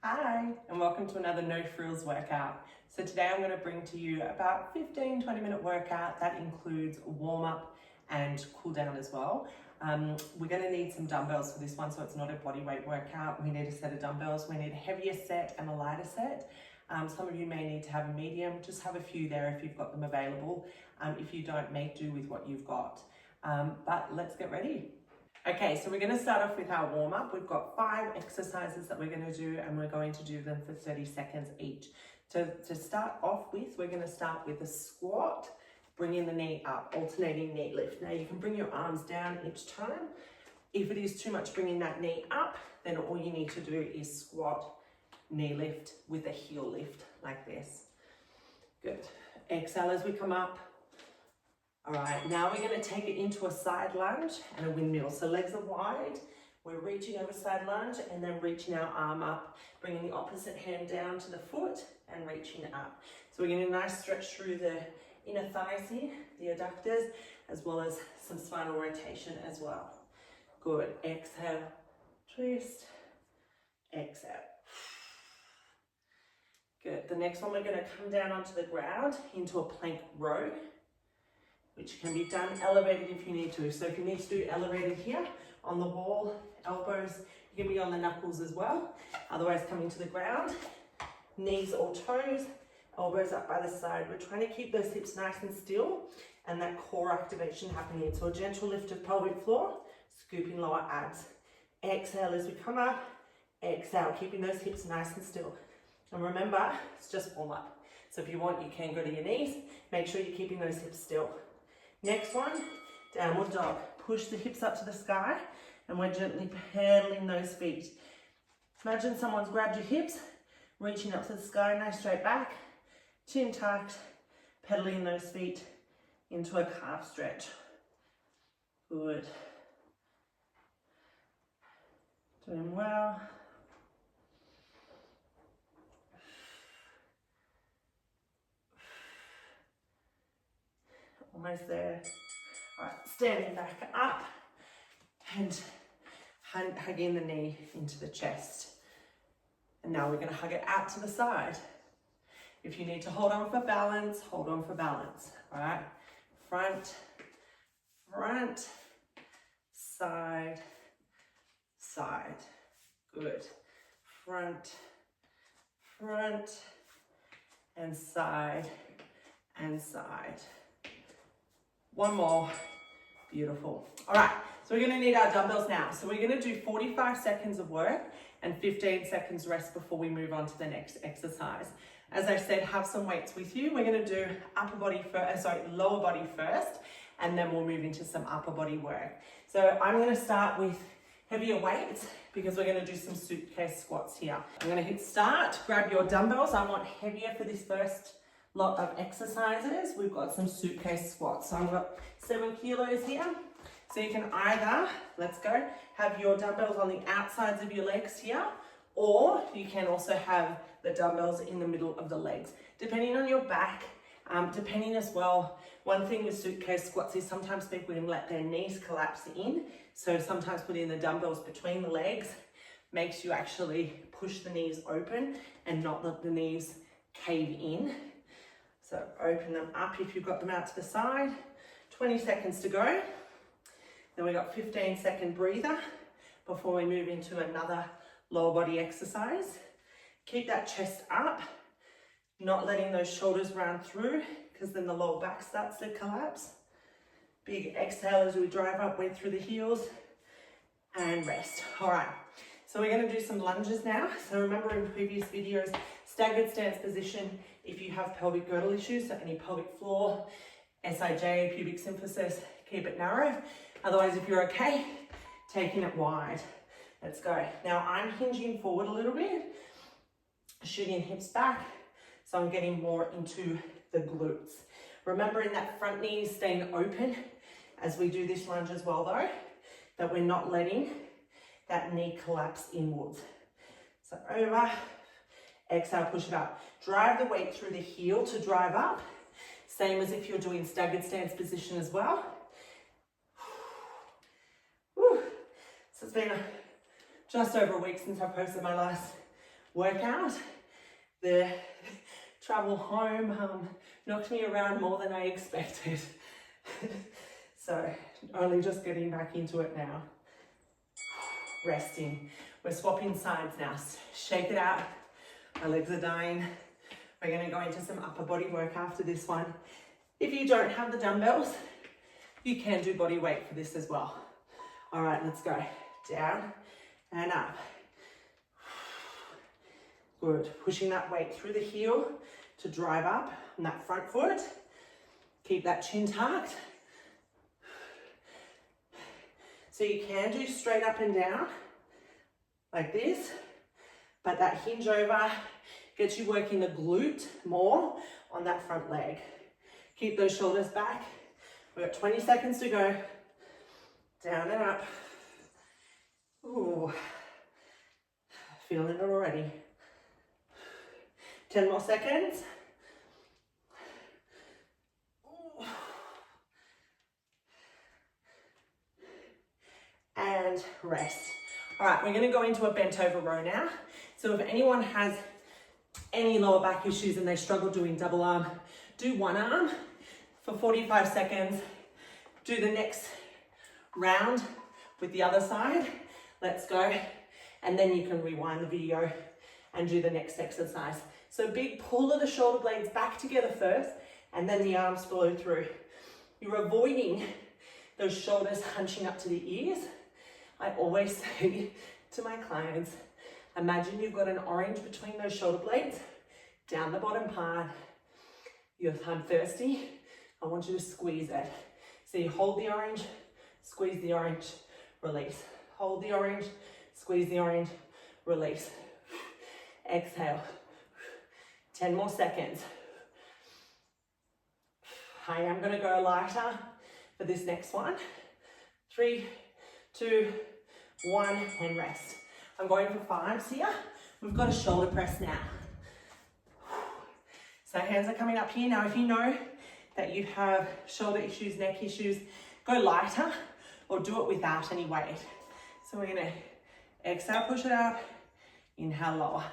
Hi, and welcome to another No Frills workout. So today I'm going to bring to you about 15-20 minute workout that includes warm up and cool down as well. We're going to need some dumbbells for this one, so it's not a body weight workout. We need a set of dumbbells. We need a heavier set and a lighter set. Some of you may need to have a medium. Just have a few there if you've got them available. If you don't, make do with what you've got. But let's get ready. Okay, so we're going to start off with our warm-up. We've got 5 exercises that we're going to do, and we're going to do them for 30 seconds each. To start off with, we're going to start with a squat, bringing the knee up, alternating knee lift. Now you can bring your arms down each time. If it is too much bringing that knee up, then all you need to do is squat, knee lift with a heel lift like this. Good. Exhale as we come up. All right, now we're going to take it into a side lunge and a windmill. So legs are wide, we're reaching over side lunge and then reaching our arm up, bringing the opposite hand down to the foot and reaching up. So we're getting a nice stretch through the inner thighs here, the adductors, as well as some spinal rotation as well. Good, exhale, twist, exhale. Good, the next one we're going to come down onto the ground into a plank row, which can be done elevated if you need to. So if you need to do elevated here on the wall, elbows, you can be on the knuckles as well. Otherwise coming to the ground, knees or toes, elbows up by the side. We're trying to keep those hips nice and still and that core activation happening. So a gentle lift of pelvic floor, scooping lower abs. Exhale as we come up, exhale, keeping those hips nice and still. And remember, it's just warm up. So if you want, you can go to your knees. Make sure you're keeping those hips still. Next one, downward dog. Push the hips up to the sky and we're gently pedaling those feet. Imagine someone's grabbed your hips, reaching up to the sky, nice straight back, chin tucked, pedaling those feet into a calf stretch. Good. Doing well. Almost there. All right, standing back up and hugging the knee into the chest. And now we're going to hug it out to the side. If you need to hold on for balance, hold on for balance. All right, front, side, side. Good. Front, and side, and side. One more. Beautiful. All right, so we're going to need our dumbbells now. So we're going to do 45 seconds of work and 15 seconds rest before we move on to the next exercise. As I said, have some weights with you. We're going to do lower body first, and then we'll move into some upper body work. So I'm going to start with heavier weights because we're going to do some suitcase squats here. I'm going to hit start. Grab your dumbbells. I want heavier for this first lot of exercises. We've got some suitcase squats. So I've got 7 kilos here. So you can either, let's go, have your dumbbells on the outsides of your legs here, or you can also have the dumbbells in the middle of the legs, depending on your back, depending as well. One thing with suitcase squats is sometimes people can let their knees collapse in. So sometimes putting the dumbbells between the legs makes you actually push the knees open and not let the knees cave in. So open them up if you've got them out to the side. 20 seconds to go. Then we've got 15-second breather before we move into another lower body exercise. Keep that chest up, not letting those shoulders round through because then the lower back starts to collapse. Big exhale as we drive up, weight through the heels and rest. All right, so we're going to do some lunges now. So remember in previous videos, staggered stance position if you have pelvic girdle issues, so any pelvic floor, SIJ, pubic symphysis, keep it narrow. Otherwise, if you're okay, taking it wide. Let's go. Now I'm hinging forward a little bit, shooting hips back, so I'm getting more into the glutes. Remembering that front knee is staying open as we do this lunge as well though, that we're not letting that knee collapse inwards. So over, exhale, push it up. Drive the weight through the heel to drive up. Same as if you're doing staggered stance position as well. Whew. So it's been just over a week since I posted my last workout. The travel home knocked me around more than I expected. So only just getting back into it now. Resting. We're swapping sides now. Shake it out. My legs are dying. We're going to go into some upper body work after this one. If you don't have the dumbbells, you can do body weight for this as well. All right, let's go. Down and up. Good. Pushing that weight through the heel to drive up on that front foot. Keep that chin tucked. So you can do straight up and down like this, but that hinge over gets you working the glute more on that front leg. Keep those shoulders back. We've got 20 seconds to go. Down and up. Ooh, feeling it already. 10 more seconds. Ooh. And rest. All right, we're gonna go into a bent over row now. So if anyone has any lower back issues and they struggle doing double arm, do one arm for 45 seconds. Do the next round with the other side. Let's go. And then you can rewind the video and do the next exercise. So big pull of the shoulder blades back together first, and then the arms flow through. You're avoiding those shoulders hunching up to the ears. I always say to my clients, imagine you've got an orange between those shoulder blades, down the bottom part. You're thirsty. I want you to squeeze it. So you hold the orange, squeeze the orange, release. Hold the orange, squeeze the orange, release. Exhale. 10 more seconds. I am going to go lighter for this next one. 3, 2, 1, and rest. I'm going for 5s here. We've got a shoulder press now. So hands are coming up here. Now, if you know that you have shoulder issues, neck issues, go lighter or do it without any weight. So we're going to exhale, push it up, inhale, lower.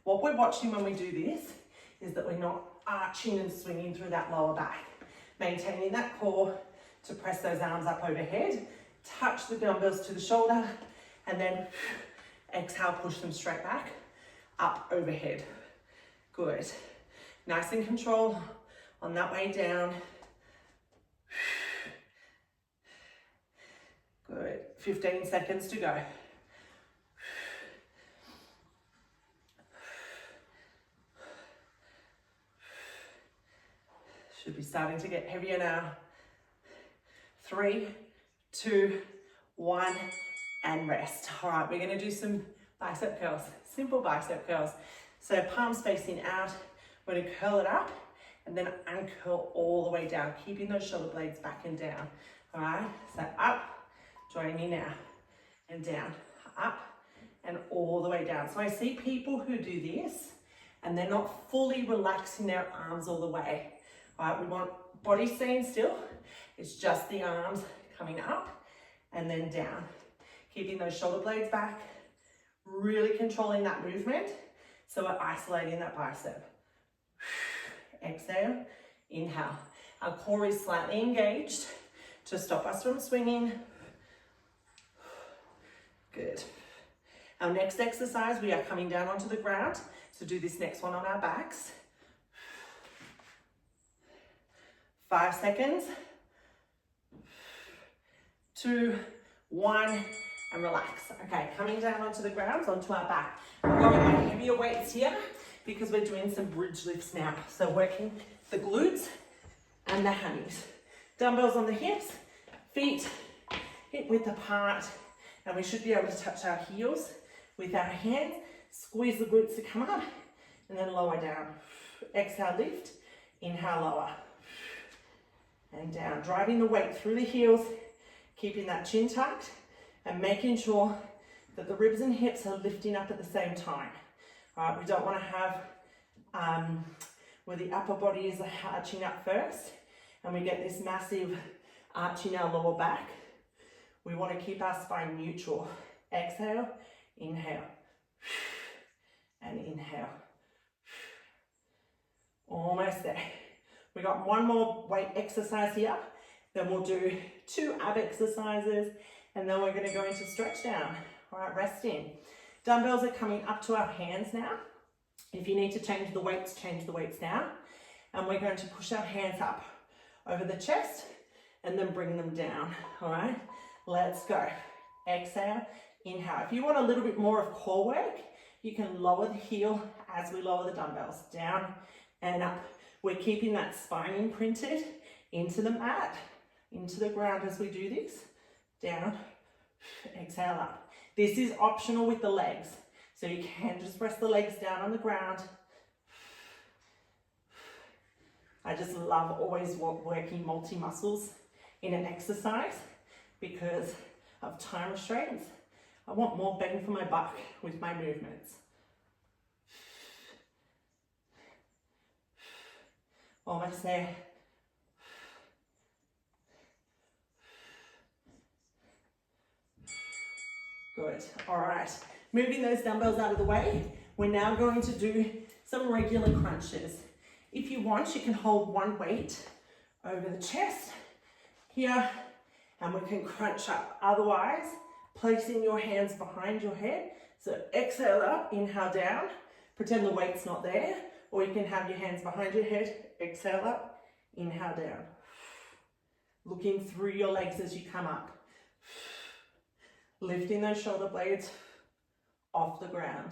What we're watching when we do this is that we're not arching and swinging through that lower back. Maintaining that core to press those arms up overhead, touch the dumbbells to the shoulder, and then exhale, push them straight back, up overhead. Good. Nice and control on that way down. Good. 15 seconds to go. Should be starting to get heavier now. 3, 2, 1, and rest. All right, we're going to do some bicep curls, simple bicep curls. So palms facing out, we're going to curl it up and then uncurl all the way down, keeping those shoulder blades back and down. All right, so up, join me now, and down, up, and all the way down. So I see people who do this and they're not fully relaxing their arms all the way. All right, we want body staying still. It's just the arms coming up and then down. Keeping those shoulder blades back, really controlling that movement. So we're isolating that bicep. Exhale, inhale. Our core is slightly engaged to stop us from swinging. Good. Our next exercise, we are coming down onto the ground. So do this next one on our backs. 5 seconds. 2, 1, and relax. Okay, coming down onto the ground, onto our back. I'm going with my heavier weights here because we're doing some bridge lifts now. So working the glutes and the hammies. Dumbbells on the hips, feet hip width apart, and we should be able to touch our heels with our hands. Squeeze the glutes to come up, and then lower down. Exhale, lift. Inhale, lower. And down. Driving the weight through the heels, keeping that chin tucked, and making sure that the ribs and hips are lifting up at the same time. All right, we don't want to have where the upper body is arching up first, and we get this massive arch in our lower back. We want to keep our spine neutral. Exhale, inhale. exhale. Almost there. We got one more weight exercise here. Then we'll do 2 ab exercises, and then we're going to go into stretch down. All right, resting. Dumbbells are coming up to our hands now. If you need to change the weights now. And we're going to push our hands up over the chest and then bring them down. All right, let's go. Exhale, inhale. If you want a little bit more of core work, you can lower the heel as we lower the dumbbells. Down and up. We're keeping that spine imprinted into the mat, into the ground as we do this. Down, exhale up. This is optional with the legs. So you can just press the legs down on the ground. I just love always working multi-muscles in an exercise because of time restraints. I want more bang for my buck with my movements. Almost there. Good. All right. Moving those dumbbells out of the way, we're now going to do some regular crunches. If you want, you can hold one weight over the chest here, and we can crunch up. Otherwise, placing your hands behind your head. So exhale up, inhale down, pretend the weight's not there, or you can have your hands behind your head, exhale up, inhale down. Looking through your legs as you come up. Lifting those shoulder blades off the ground.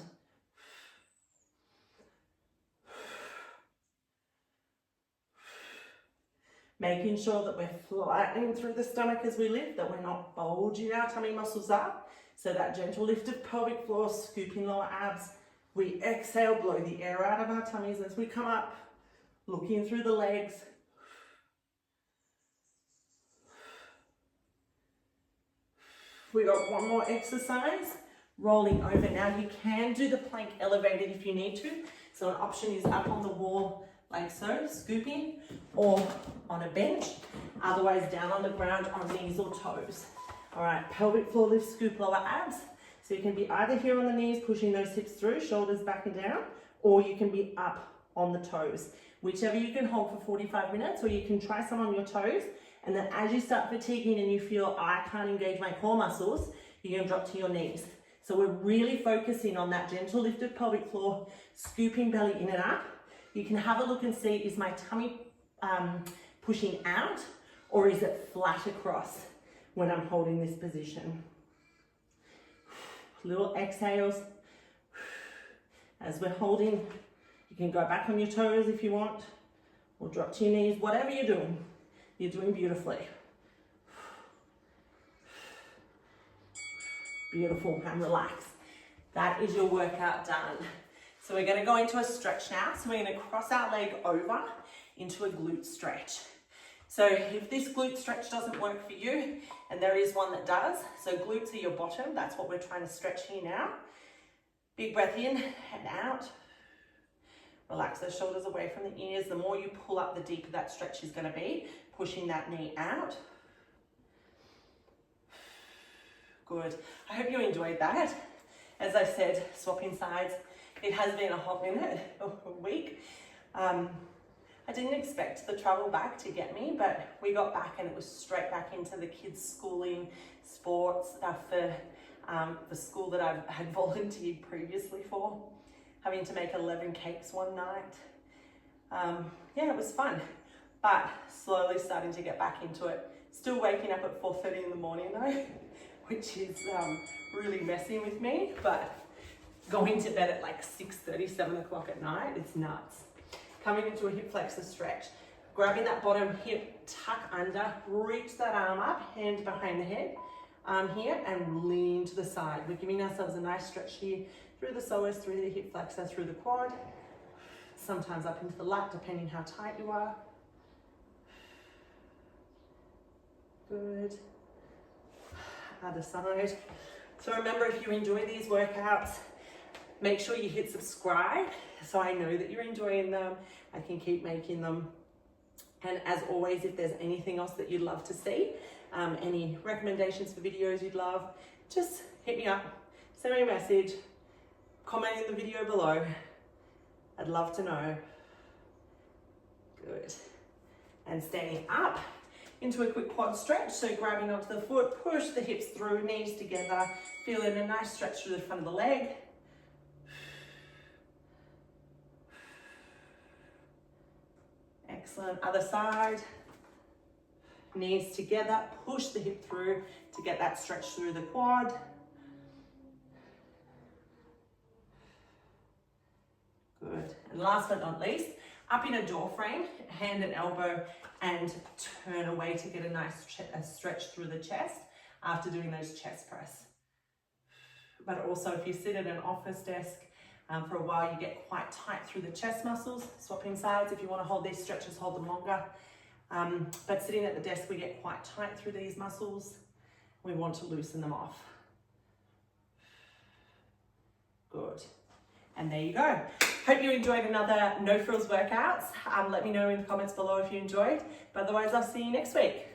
Making sure that we're flattening through the stomach as we lift, that we're not bulging our tummy muscles up. So that gentle lift of pelvic floor, scooping lower abs. We exhale, blow the air out of our tummies as we come up, looking through the legs. We got one more exercise, rolling over. Now you can do the plank elevated if you need to. So an option is up on the wall like so, scooping, or on a bench. Otherwise down on the ground on knees or toes. All right, pelvic floor lift, scoop lower abs. So you can be either here on the knees, pushing those hips through, shoulders back and down, or you can be up on the toes. Whichever you can hold for 45 minutes, or you can try some on your toes. And then as you start fatiguing and you feel, I can't engage my core muscles, you're gonna drop to your knees. So we're really focusing on that gentle lift of pelvic floor, scooping belly in and up. You can have a look and see, is my tummy pushing out, or is it flat across when I'm holding this position? Little exhales. As we're holding, you can go back on your toes if you want, or drop to your knees, whatever you're doing beautifully. Beautiful, and relax. That is your workout done. So we're going to go into a stretch now. So we're going to cross our leg over into a glute stretch. So if this glute stretch doesn't work for you, and there is one that does, so glutes are your bottom, that's what we're trying to stretch here now. Big breath in and out. Relax those shoulders away from the ears. The more you pull up, the deeper that stretch is going to be, pushing that knee out. Good. I hope you enjoyed that. As I said, swapping sides. It has been a hot minute, a week. I didn't expect the travel back to get me, but we got back and it was straight back into the kids' schooling, sports, for the school that I had volunteered previously for, having to make 11 cakes one night. Yeah, it was fun, but slowly starting to get back into it. Still waking up at 4:30 in the morning though, which is really messing with me, but going to bed at like 6:30, 7 o'clock at night, it's nuts. Coming into a hip flexor stretch, grabbing that bottom hip, tuck under, reach that arm up, hand behind the head, arm here, and lean to the side. We're giving ourselves a nice stretch here through the psoas, through the hip flexor, through the quad, sometimes up into the lat, depending how tight you are. Good. Other side. So remember, if you enjoy these workouts, make sure you hit subscribe so I know that you're enjoying them. I can keep making them. And as always, if there's anything else that you'd love to see, any recommendations for videos you'd love, just hit me up, send me a message, comment in the video below. I'd love to know. Good. And standing up into a quick quad stretch. So grabbing onto the foot, push the hips through, knees together, feeling a nice stretch through the front of the leg. Excellent. Other side. Knees together, push the hip through to get that stretch through the quad. Good. And last but not least, up in a door frame, hand and elbow, and turn away to get a nice stretch through the chest after doing those chest press. But also if you sit at an office desk for a while, you get quite tight through the chest muscles. Swapping sides, if you want to hold these stretches, hold them longer. But sitting at the desk, we get quite tight through these muscles. We want to loosen them off. Good. And there you go. Hope you enjoyed another No Frills workouts. Let me know in the comments below if you enjoyed. But otherwise, I'll see you next week.